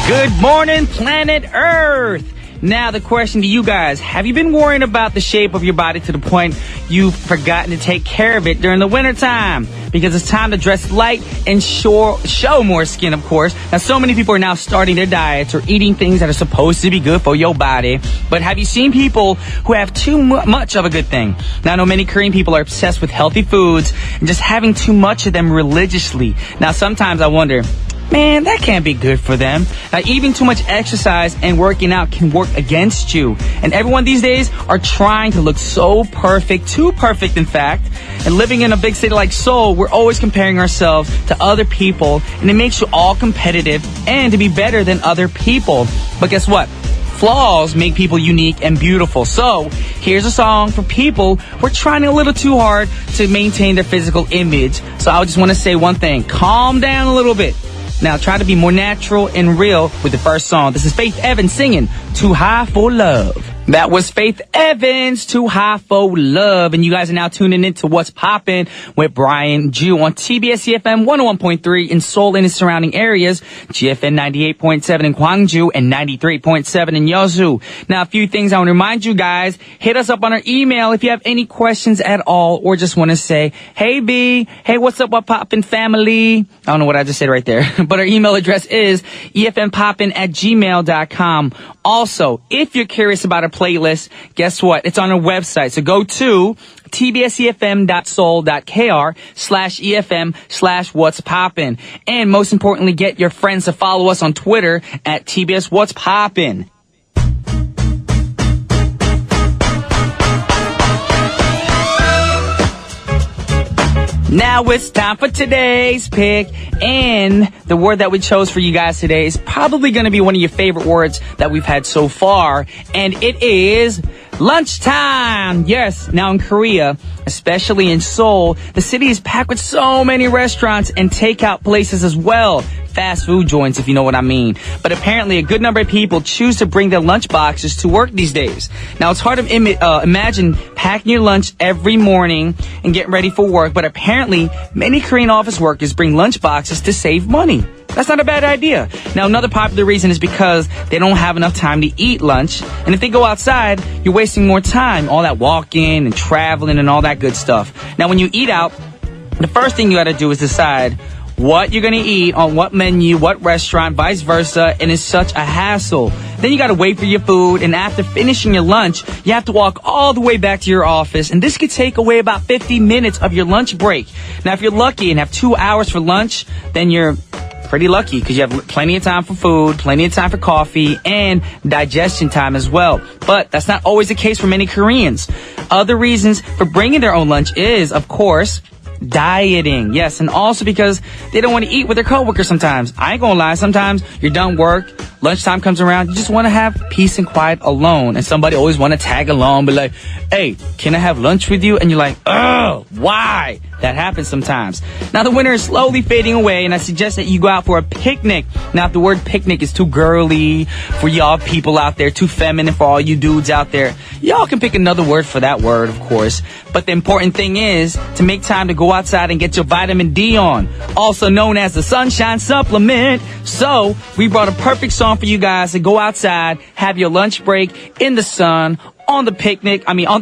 Good morning, planet Earth. Now, the question to you guys, have you been worrying about the shape of your body to the point you've forgotten to take care of it during the wintertime? Because it's time to dress light and show more skin, of course. Now, so many people are now starting their diets or eating things that are supposed to be good for your body. But have you seen people who have too much of a good thing? Now, I know many Korean people are obsessed with healthy foods and just having too much of them religiously. Now, sometimes I wonder, man, that can't be good for them. Now, eating too much exercise and working out can work against you. And everyone these days are trying to look so perfect, too perfect, in fact. And living in a big city like Seoul, we're always comparing ourselves to other people, and it makes you all competitive and to be better than other people. But guess what? Flaws make people unique and beautiful. So, here's a song for people who are trying a little too hard to maintain their physical image. So, I just want to say one thing. Calm down a little bit. Now, try to be more natural and real with the first song. This is Faith Evans singing Too High for Love. That was Faith Evans, Too High for Love. And you guys are now tuning in to What's Poppin' with Brian Ju on TBS efm 101.3 in Seoul and its surrounding areas, GFN 98.7 in Gwangju and 93.7 in Yeosu. Now, a few things I want to remind you guys. Hit us up on our email if you have any questions at all or just want to say, hey, B, hey, what's up, What Poppin' family? I don't know what I just said right there. But our email address is efmpoppin@gmail.com. Also, if you're curious about a playlist, guess what? It's on our website. So go to tbsefm.soul.kr/efm/what's poppin'. And most importantly, get your friends to follow us on Twitter at TBS What's Poppin'. Now it's time for today's pick, and the word that we chose for you guys today is probably going to be one of your favorite words that we've had so far, and it is lunchtime. Yes, now in Korea, especially in Seoul, the city is packed with so many restaurants and takeout places as well. Fast food joints, if you know what I mean. But apparently a good number of people choose to bring their lunch boxes to work these days. Now, it's hard to imagine packing your lunch every morning and getting ready for work, but apparently many Korean office workers bring lunch boxes to save money. That's not a bad idea. Now, another popular reason is because they don't have enough time to eat lunch. And if they go outside, you're wasting more time. All that walking and traveling and all that good stuff. Now, when you eat out, the first thing you got to do is decide what you're going to eat on what menu, what restaurant, vice versa, and it's such a hassle. Then you got to wait for your food, and after finishing your lunch, you have to walk all the way back to your office, and this could take away about 50 minutes of your lunch break. Now, if you're lucky and have 2 hours for lunch, then you're pretty lucky because you have plenty of time for food, plenty of time for coffee, and digestion time as well. But that's not always the case for many Koreans. Other reasons for bringing their own lunch is, of course, dieting. Yes, and also because they don't want to eat with their coworkers sometimes. I ain't gonna lie, sometimes you're done work, lunchtime comes around, you just want to have peace and quiet alone, and somebody always want to tag along, be like, hey, can I have lunch with you? And you're like, oh, why? That happens sometimes. Now the winter is slowly fading away, and I suggest that you go out for a picnic. Now if the word picnic is too girly for y'all people out there, too feminine for all you dudes out there, y'all can pick another word for that word, of course. But the important thing is to make time to go outside and get your vitamin D on, also known as the sunshine supplement. So we brought a perfect song for you guys to go outside, have your lunch break in the sun, on the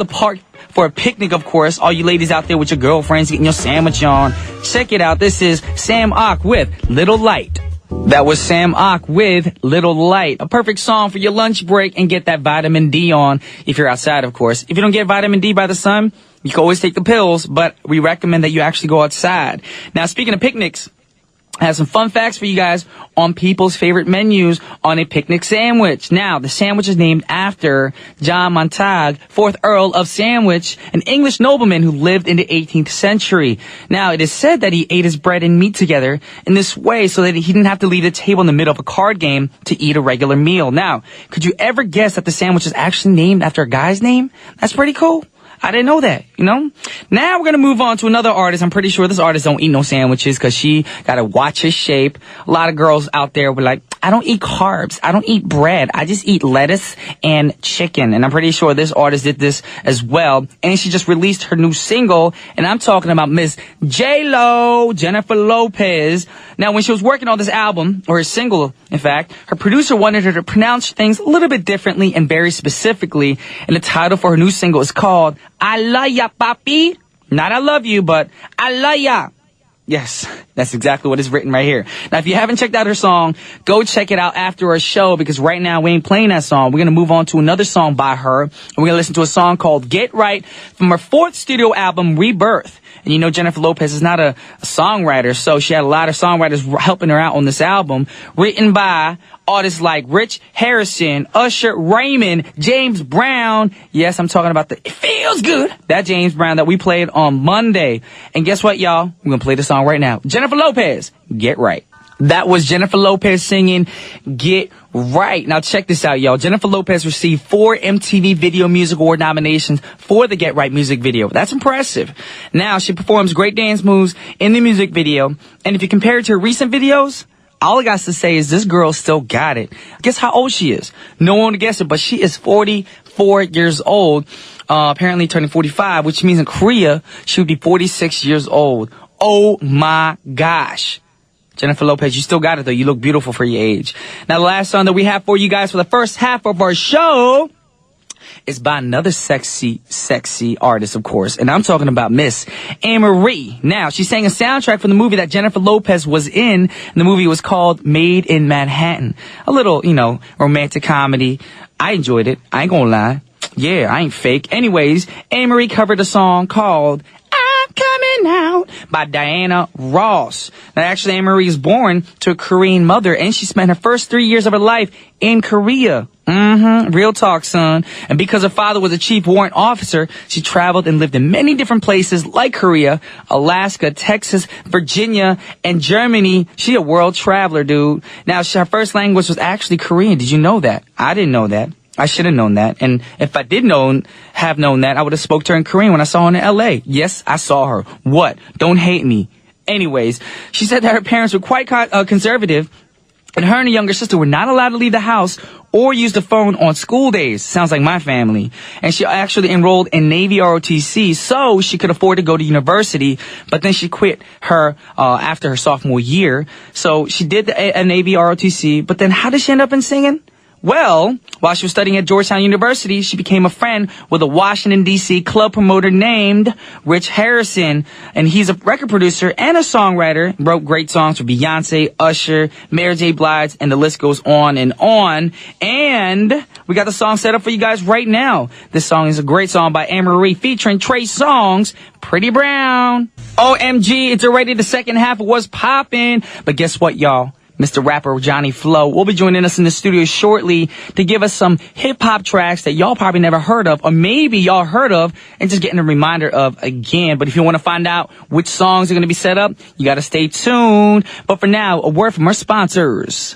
park for a picnic, of course. All you ladies out there with your girlfriends getting your sandwich on, check it out. This is Sam Ock with Little Light. That was Sam Ock with Little Light. A perfect song for your lunch break and get that vitamin D on if you're outside, of course. If you don't get vitamin D by the sun, you can always take the pills, but we recommend that you actually go outside. Now, speaking of picnics, I have some fun facts for you guys on people's favorite menus on a picnic sandwich. Now, the sandwich is named after John Montague, 4th Earl of Sandwich, an English nobleman who lived in the 18th century. Now, it is said that he ate his bread and meat together in this way so that he didn't have to leave the table in the middle of a card game to eat a regular meal. Now, could you ever guess that the sandwich is actually named after a guy's name? That's pretty cool. I didn't know that, you know? Now we're going to move on to another artist. I'm pretty sure this artist don't eat no sandwiches because she got to watch his shape. A lot of girls out there were like, I don't eat carbs. I don't eat bread. I just eat lettuce and chicken. And I'm pretty sure this artist did this as well. And she just released her new single. And I'm talking about Miss J-Lo, Jennifer Lopez. Now, when she was working on this album, or her single, in fact, her producer wanted her to pronounce things a little bit differently and very specifically. And the title for her new single is called I Love Ya, Papi. Not I love you, but I love ya. Yes, that's exactly what is written right here. Now, if you haven't checked out her song, go check it out after our show, because right now we ain't playing that song. We're going to move on to another song by her. And we're going to listen to a song called Get Right from her fourth studio album, Rebirth. And you know Jennifer Lopez is not a songwriter, so she had a lot of songwriters helping her out on this album, written by artists like Rich Harrison, Usher Raymond, James Brown. Yes, I'm talking about It Feels Good, that James Brown that we played on Monday. And guess what, y'all? We're going to play the song right now. Jennifer Lopez, Get Right. That was Jennifer Lopez singing Get Right. Now check this out, y'all. Jennifer Lopez received 4 MTV Video Music Award nominations for the Get Right music video. That's impressive. Now she performs great dance moves in the music video. And if you compare it to her recent videos, all I got to say is this girl still got it. Guess how old she is? No one to guess it, but she is 44 years old. Apparently turning 45, which means in Korea, she would be 46 years old. Oh my gosh. Jennifer Lopez, you still got it though. You look beautiful for your age. Now the last song that we have for you guys for the first half of our show is by another sexy artist, of course. And I'm talking about Miss Anne-Marie. Now, she sang a soundtrack from the movie that Jennifer Lopez was in. And the movie was called Made in Manhattan. A little, romantic comedy. I enjoyed it. I ain't gonna lie. Yeah, I ain't fake. Anyways, Anne-Marie covered a song called Coming Out by Diana Ross. Now, actually, Anne-Marie is born to a Korean mother, and she spent her first 3 years of her life in Korea. Real talk, son. And because her father was a chief warrant officer, she traveled and lived in many different places like Korea, Alaska, Texas, Virginia, and Germany. She a world traveler, dude. Now, her first language was actually Korean. Did you know that? I didn't know that. I should have known that. And if I did have known that, I would have spoke to her in Korean when I saw her in L.A. Yes, I saw her. What? Don't hate me. Anyways, she said that her parents were quite conservative, and her and her younger sister were not allowed to leave the house or use the phone on school days. Sounds like my family. And she actually enrolled in Navy ROTC so she could afford to go to university, but then she quit after her sophomore year. So she did a Navy ROTC, but then how did she end up in singing? Well, while she was studying at Georgetown University, she became a friend with a Washington, D.C. club promoter named Rich Harrison. And he's a record producer and a songwriter. Wrote great songs for Beyonce, Usher, Mary J. Blige, and the list goes on and on. And we got the song set up for you guys right now. This song is a great song by Anne-Marie featuring Trey Songz, Pretty Brown. OMG, it's already the second half of What's Poppin'. But guess what, y'all? Mr. Rapper Johnny Flow will be joining us in the studio shortly to give us some hip-hop tracks that y'all probably never heard of, or maybe y'all heard of and just getting a reminder of again. But if you want to find out which songs are going to be set up, you got to stay tuned. But for now, a word from our sponsors.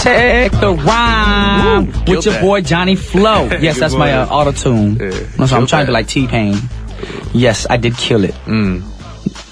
Check the rhyme with your boy Johnny Flow. Yes, that's my auto-tune. Yeah, so I'm trying to be like T-Pain. Yes, I did kill it.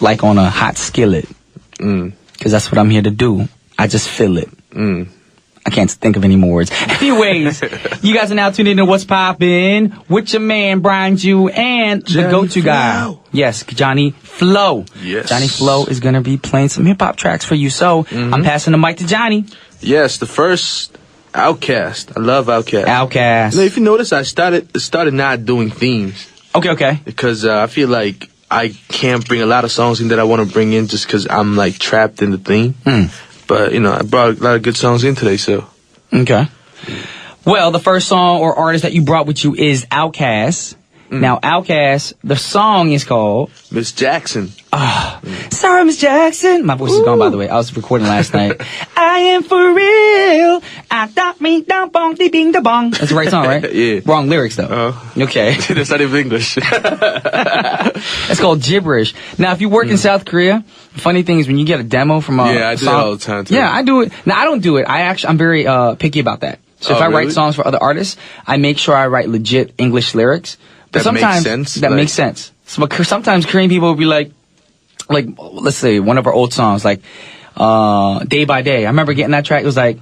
Like on a hot skillet. Because that's what I'm here to do. I just feel it. I can't think of any more words. Anyways, you guys are now tuned in to What's Poppin' with your man, Brian Jew, and the go-to guy. Yes, Johnny Flow. Yes. Johnny Flow is going to be playing some hip-hop tracks for you. So I'm passing the mic to Johnny. Yes, the first, Outkast. I love Outkast. Outkast. You know, if you notice, I started not doing themes. Okay. Because I feel like I can't bring a lot of songs in that I want to bring in just because I'm like trapped in the theme. But, I brought a lot of good songs in today, so. Okay. Well, the first song or artist that you brought with you is Outkast. Now, Outkast, the song is called Miss Jackson. Sorry, Miss Jackson. My voice is gone, by the way. I was recording last night. I am for real. I thought me dum bong dee bing da bong. That's the right song, right? Yeah. Wrong lyrics, though. Okay. That's not even English. It's called gibberish. Now, if you work in South Korea, the funny thing is when you get a demo from a Yeah, I do song, that all the time, too. Yeah, I do it. Now, I don't do it. I'm very picky about that. So if I write really? songs for other artists, I make sure I write legit English lyrics. But That makes sometimes sense? that makes sense. So, sometimes Korean people will be like, let's say one of our old songs, like Day by Day. I remember getting that track. It was like,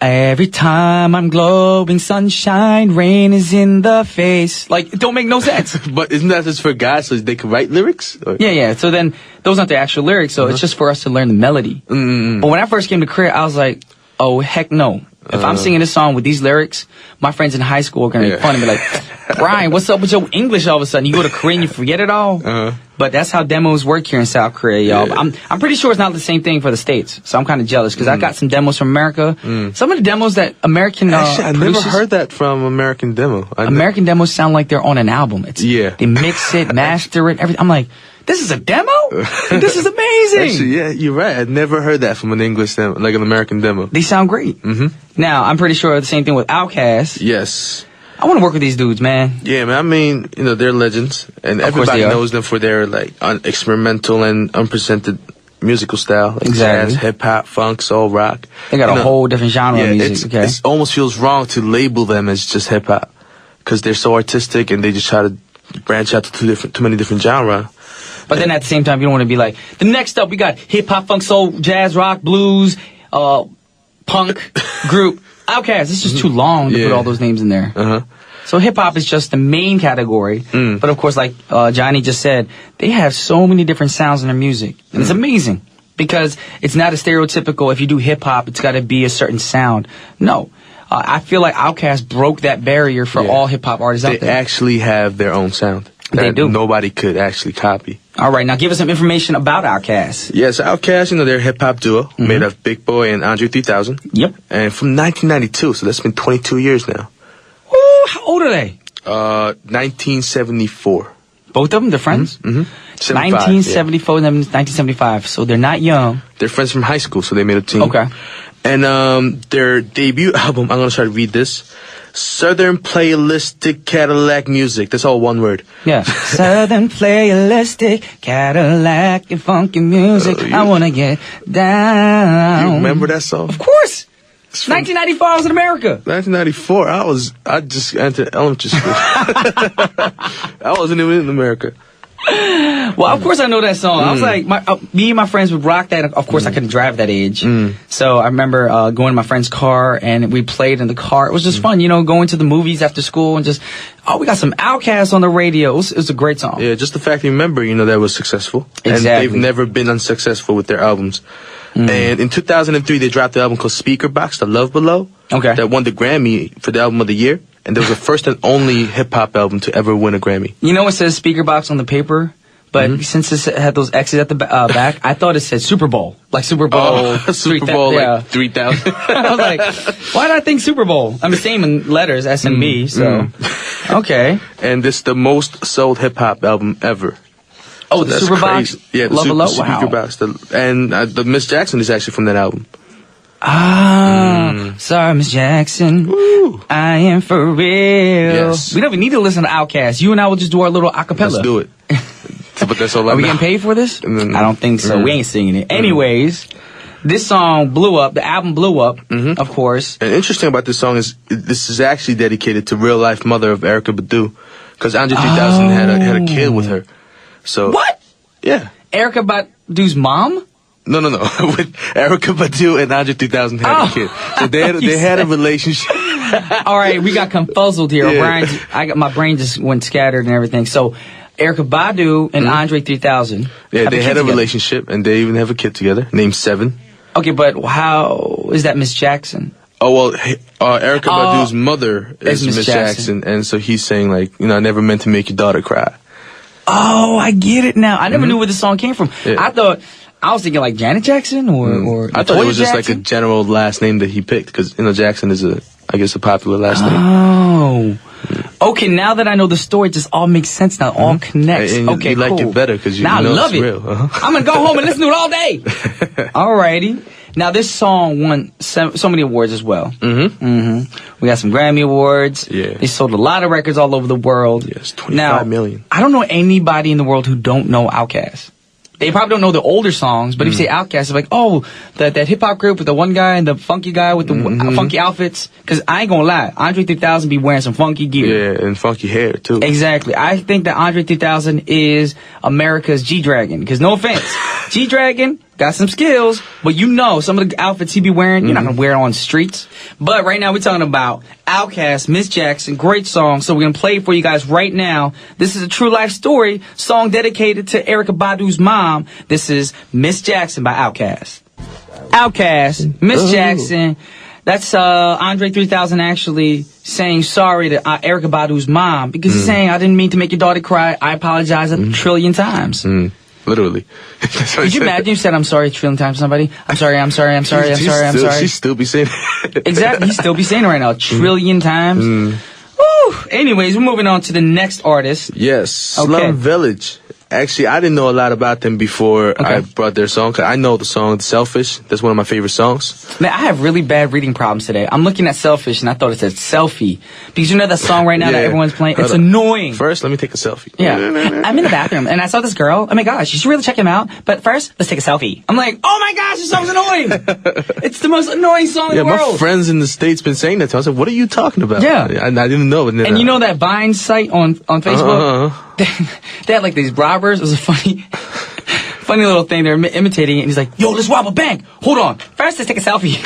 every time I'm glowing sunshine, rain is in the face. Like, it don't make no sense. But isn't that just for guys so they can write lyrics? Or? Yeah. So then those aren't the actual lyrics. So it's just for us to learn the melody. But when I first came to Korea, I was like, oh, heck no. If I'm singing this song with these lyrics, my friends in high school are going to make fun of me like, Brian, what's up with your English all of a sudden? You go to Korea and you forget it all? But that's how demos work here in South Korea, y'all. Yeah. I'm pretty sure it's not the same thing for the States. So I'm kind of jealous because I got some demos from America. Some of the demos that American Actually, I never producers- heard that from American Demo. American demos sound like they're on an album. They mix it, master it, everything. I'm like, this is a demo? This is amazing. Actually, yeah, you're right. I'd never heard that from an English demo, like an American demo. They sound great. Now, I'm pretty sure the same thing with Outkast. Yes. I want to work with these dudes, man. Yeah, man. I mean, they're legends, and Of course everybody they are. knows them for their like experimental and unpresented musical style, like Exactly. jazz, hip hop, funk, soul, rock. They got a whole different genre of music. It almost feels wrong to label them as just hip hop because they're so artistic and they just try to branch out to too many different genres. But then at the same time, you don't want to be like, the next up, we got hip hop, funk, soul, jazz, rock, blues, punk group. Outkast. It's just too long to put all those names in there. So hip hop is just the main category. But of course, like Johnny just said, they have so many different sounds in their music. And it's amazing because it's not a stereotypical, if you do hip hop, it's got to be a certain sound. No. I feel like Outkast broke that barrier for all hip hop artists out They there. actually have their own sound. They do. Nobody could actually copy. All right, now give us some information about Outkast. Yes, Outkast, they're a hip-hop duo made of Big Boy and Andre 3000. Yep. And from 1992, so that's been 22 years now. Ooh, how old are they? 1974. Both of them, they're friends? 1974 and 1975, so they're not young. They're friends from high school, so they made a team. Okay. And their debut album, I'm going to try to read this. Southern Playalistic Cadillac Music. That's all one word. Yeah. Southern Playalistic Cadillac and funky music. I want to get down. You remember that song? Of course. 1994, I was in America. 1994, I just entered elementary school. I wasn't even in America. Well, of course I know that song. I was like, me and my friends would rock that. Of course, I couldn't drive at that age. So I remember going in my friend's car, and we played in the car. It was just fun, going to the movies after school and just, we got some Outkast on the radio. It was a great song. Yeah, just the fact you remember, that was successful. Exactly. And they've never been unsuccessful with their albums. And in 2003, they dropped the album called Speaker Box, The Love Below. Okay. That won the Grammy for the album of the year. And it was the first and only hip-hop album to ever win a Grammy. It says Speaker Box on the paper, but since it had those X's at the back, I thought it said Super Bowl. Like Super Bowl. Super Bowl, like 3,000. I was like, why did I think Super Bowl? I'm the same in letters, S and B, so. Okay. And this is the most sold hip-hop album ever. Oh, the That's Super crazy. Box? Yeah, the Love Below? Speaker Wow. Box. The Miss Jackson is actually from that album. Sorry, Miss Jackson. Woo. I am for real. Yes. We don't even need to listen to Outkast. You and I will just do our little acapella. Let's do it. But that's all I Are we know. getting paid for this? Mm. I don't think so. We ain't singing it. Anyways, this song blew up. The album blew up, of course. And interesting about this song is this is actually dedicated to real life mother of Erykah Badu, because Andre 3000 had a kid with her. So What? Yeah. Erykah Badu's mom? No. With Erykah Badu and Andre 3000 had a kid. So they had a relationship. All right, we got confuzzled here. Yeah. My brain just went scattered and everything. So, Erykah Badu and Andre 3000. Yeah, they had a together. relationship, and they even have a kid together named Seven. Okay, but how is that Miss Jackson? Oh, well, Erykah Badu's mother is Miss Miss Jackson. Jackson, and so he's saying, like, I never meant to make your daughter cry. Oh, I get it now. I never knew where the song came from. Yeah. I was thinking like Janet Jackson or I thought it was just Jackson. like a general last name that he picked, because, Jackson is a popular last name. Oh. Okay, now that I know the story, it just all makes sense now. It all connects. And okay, you like cool. it better because you now know I love it's it. real. I'm gonna go home and listen to it all day. Alrighty. Now this song won so many awards as well. We got some Grammy awards. Yeah. They sold a lot of records all over the world. Yes, 25 million. I don't know anybody in the world who don't know Outkast. They probably don't know the older songs, but if you say Outkast, it's like, oh, that hip hop group with the one guy and the funky guy with the funky outfits. Because I ain't gonna lie, Andre 3000 be wearing some funky gear. Yeah, and funky hair too. Exactly. I think that Andre 3000 is America's G-Dragon. Because no offense, G-Dragon got some skills, but you know some of the outfits he be wearing, you're not gonna wear it on the streets. But right now we're talking about Outkast, Miss Jackson, great song. So we're gonna play it for you guys right now. This is a true life story, song dedicated to Erykah Badu's mom. This is Miss Jackson by Outkast. Outkast, Miss Jackson. That's Andre 3000 actually saying sorry to Erykah Badu's mom because he's saying, I didn't mean to make your daughter cry. I apologize a trillion times. Literally. Could you imagine you said, I'm sorry a trillion times to somebody? I'm sorry. She'd still be saying Exactly. He'd still be saying it right now a trillion times. Woo! Anyways, we're moving on to the next artist. Yes, Slum Village. Actually, I didn't know a lot about them before I brought their song. 'Cause I know the song Selfish. That's one of my favorite songs. Man, I have really bad reading problems today. I'm looking at Selfish, and I thought it said selfie. Because you know that song right now that everyone's playing? It's annoying. First, let me take a selfie. Yeah. I'm in the bathroom, and I saw this girl. Oh, my gosh, you should really check him out. But first, let's take a selfie. I'm like, oh, my gosh, this song's annoying. It's the most annoying song in the world. My friends in the States been saying that to me. I was like, what are you talking about? Yeah. I didn't know. And you know that Vine site on Facebook? They had like these robbers. It was a funny little thing. They're imitating it. And he's like, yo, let's rob a bank. Hold on. First, let's take a selfie.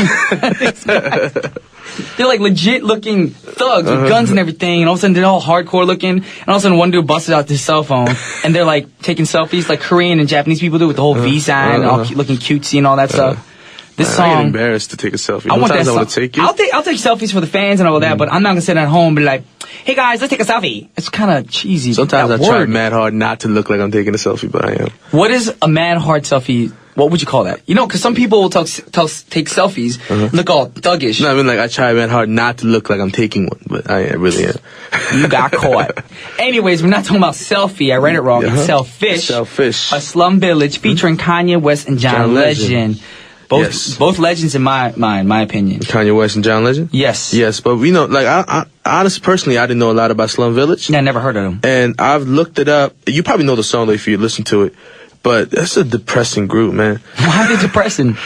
They're like legit looking thugs with guns and everything. And all of a sudden, they're all hardcore looking. And all of a sudden, one dude busted out his cell phone. And they're like taking selfies like Korean and Japanese people do with the whole V sign and all looking cutesy and all that stuff. This song. I get embarrassed to take a selfie. I want that I want to take it. I'll take selfies for the fans and all that, but I'm not gonna sit at home and be like, "Hey guys, let's take a selfie." It's kind of cheesy. Sometimes I try mad hard not to look like I'm taking a selfie, but I am. What is a mad hard selfie? What would you call that? You know, because some people will take selfies, look all thuggish. No, I mean like I try mad hard not to look like I'm taking one, but I really am. You got caught. Anyways, we're not talking about selfie. I read it wrong. It's Selfish. Selfish. A Slum Village featuring Kanye West and John Legend. Both legends in my mind, my opinion. Kanye West and John Legend? Yes. Yes, but we know, like, I honestly, personally, I didn't know a lot about Slum Village. Yeah, I never heard of them. And I've looked it up. You probably know the song, though, if you listen to it. But that's a depressing group, man. Why are they depressing?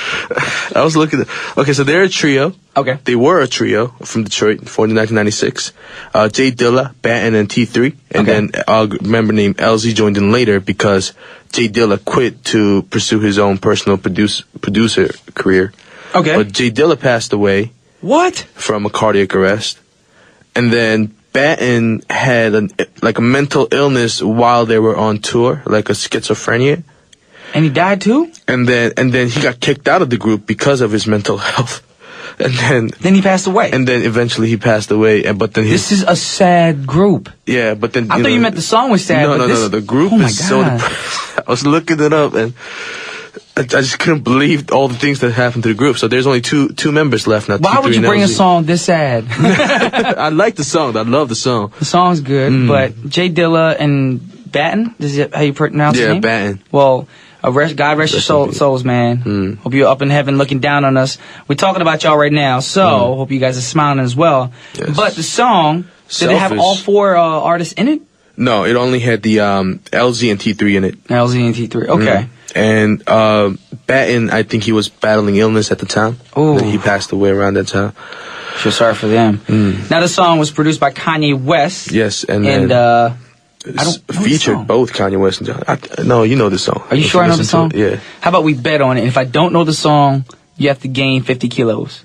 I was looking at... Okay, so they're a trio. Okay. They were a trio from Detroit, formed in 1996. Jay Dilla, Batten, and T3. And then a member named LZ joined in later because Jay Dilla quit to pursue his own personal producer career. Okay. But Jay Dilla passed away. What? From a cardiac arrest. And then Batten had a mental illness while they were on tour, like a schizophrenia. And he died too? And then he got kicked out of the group because of his mental health. And then he passed away. And then eventually he passed away. But then this is a sad group. Yeah, but then I thought you meant the song was sad. No. The group is so depressed. I was looking it up and I just couldn't believe all the things that happened to the group. So there's only two members left now. Why would you bring a song this sad? I like the song. I love the song. The song's good, but Jay Dilla and Batten, is that how you pronounce his name? Yeah, Batten. Well, God rest your souls, man. Hope you're up in heaven looking down on us. We're talking about y'all right now, so hope you guys are smiling as well. Yes. But the song, did it have all four artists in it? No, it only had the LZ and T3 in it. LZ and T3, okay. And Batten, I think he was battling illness at the time. Oh. He passed away around that time. Feel sorry for them. Now the song was produced by Kanye West. Yes, and I don't featured both Kanye West and John. No, you know the song. Are you sure I know the song? Yeah. How about we bet on it? And if I don't know the song, you have to gain 50 kilos.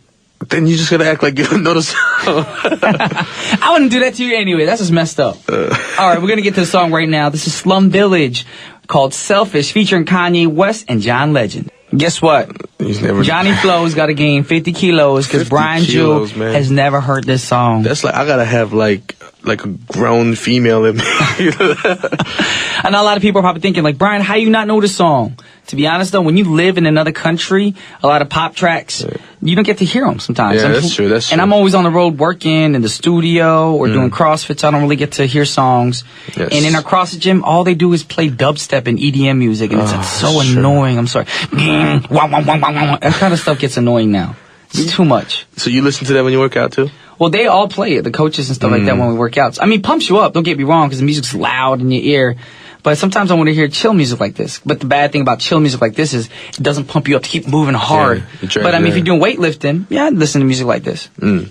Then you just gotta act like you don't know the song. I wouldn't do that to you anyway. That's just messed up. All right, we're gonna get to the song right now. This is Slum Village called Selfish featuring Kanye West and John Legend. Guess what? Johnny Flow's got to gain 50 kilos because Brian Jewell has never heard this song. That's like, I gotta have like a grown female in me. I know a lot of people are probably thinking like, Brian, how you not know this song? To be honest, though, when you live in another country, a lot of pop tracks, you don't get to hear them sometimes. Yeah, that's true. That's true. And I'm always on the road working in the studio or doing CrossFit, so I don't really get to hear songs. Yes. And in our CrossFit gym, all they do is play dubstep and EDM music, and it's so annoying. I'm sorry. That kind of stuff gets annoying now. It's too much. So you listen to that when you work out too? Well, they all play it, the coaches and stuff like that when we work out. I mean, pumps you up, don't get me wrong, because the music's loud in your ear. But sometimes I want to hear chill music like this. But the bad thing about chill music like this is it doesn't pump you up to keep moving hard. Yeah, but I mean, if you're doing weightlifting, yeah, I'd listen to music like this.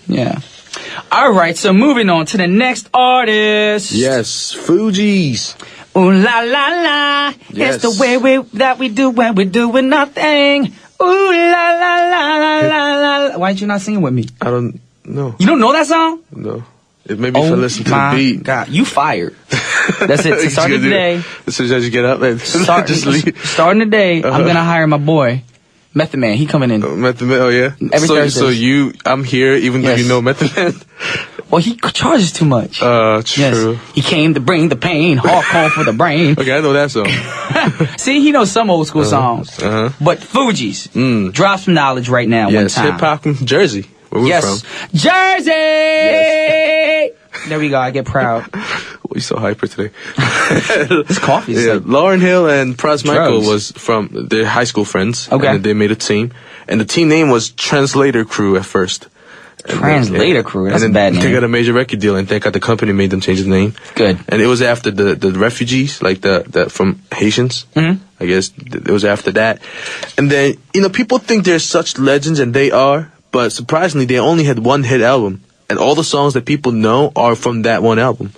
Yeah. All right, so moving on to the next artist. Yes, Fugees. Ooh la la la, Yes. it's the way that we do when we're doing nothing. Ooh la la la la la la. Why did you not sing it with me? I don't know. You don't know that song? No. Maybe if I listen to the beat. God, you fired. That's it. So starting today. As soon as you get up, and just leave. Starting today, I'm gonna hire my boy, Method Man. He coming in. Method Man, oh yeah. Every Thursday. So I'm here even though you know Method Man. Well, he charges too much. True. Yes. He came to bring the pain, hardcore for the brain. Okay, I know that song. See, he knows some old school songs. But Fugees, drop some knowledge right now. Yes, one time. hip hop from Jersey. Where we're from. Jersey. Yes. There we go. I get proud. You're so hyper today. This coffee is like Lauryn Hill and Pras Michael drugs. was from their high school friends. Okay. And they made a team. And the team name was Translator Crew at first. Translator Crew. That's a and bad then name. they got a major record deal, and thank God the company made them change the name. Good. And it was after the refugees, like the from Haitians. Mm-hmm. I guess it was after that. And then, people think they're such legends, and they are, but surprisingly, they only had one hit album. And all the songs that people know are from that one album.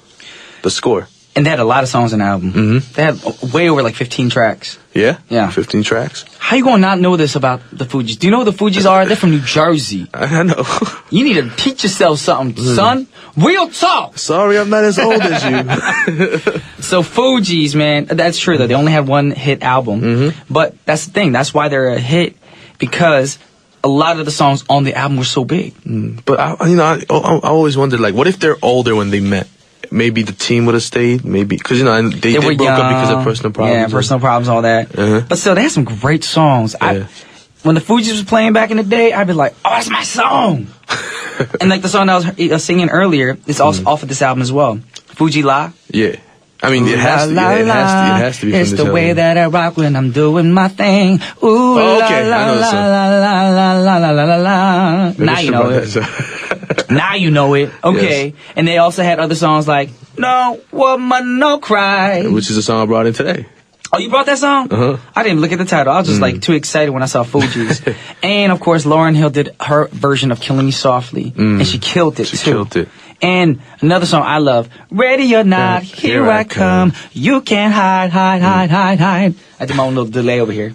The Score. And they had a lot of songs on the album. Mm-hmm. They had way over like 15 tracks. Yeah? Yeah. 15 tracks. How you gonna not know this about the Fugees? Do you know who the Fugees are? They're from New Jersey. I know. You need to teach yourself something, son. Real talk. Sorry, I'm not as old as you. So Fugees, man, that's true though. They only had one hit album. But that's the thing. That's why they're a hit, because a lot of the songs on the album were so big. But I always wondered, like, what if they're older when they met? Maybe the team would have stayed. Maybe because they broke up because of personal problems. Yeah, personal problems, all that. But still, they had some great songs. Yeah. When the Fugees was playing back in the day, I'd be like, "Oh, that's my song." And like the song that I was singing earlier, it's also off of this album as well. Fuji La. Yeah. I mean, it has to be. It has to be from It's this the way album. that I rock when I'm doing my thing. Ooh, okay. I know the song. la la la la la. Now you know it. Now you know it. Okay. Yes. And they also had other songs like No Woman, No Cry. Which is a song I brought in today. Oh, you brought that song? I didn't even look at the title. I was just like too excited when I saw Fugees. And of course, Lauryn Hill did her version of Killing Me Softly. And she killed it too. She killed it. And another song I love, Ready or Not, Here I Come. You can't hide. I did my own little delay over here.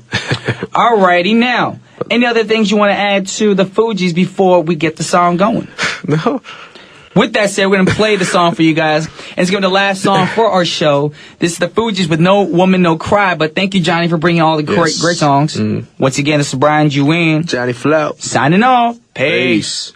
Alrighty, now, any other things you want to add to the Fugees before we get the song going? No. With that said, we're going to play the song for you guys. And it's going to be the last song for our show. This is the Fugees with No Woman, No Cry. But thank you, Johnny, for bringing all the great songs. Once again, this is Brian Juin. Johnny Flout. Signing off. Peace.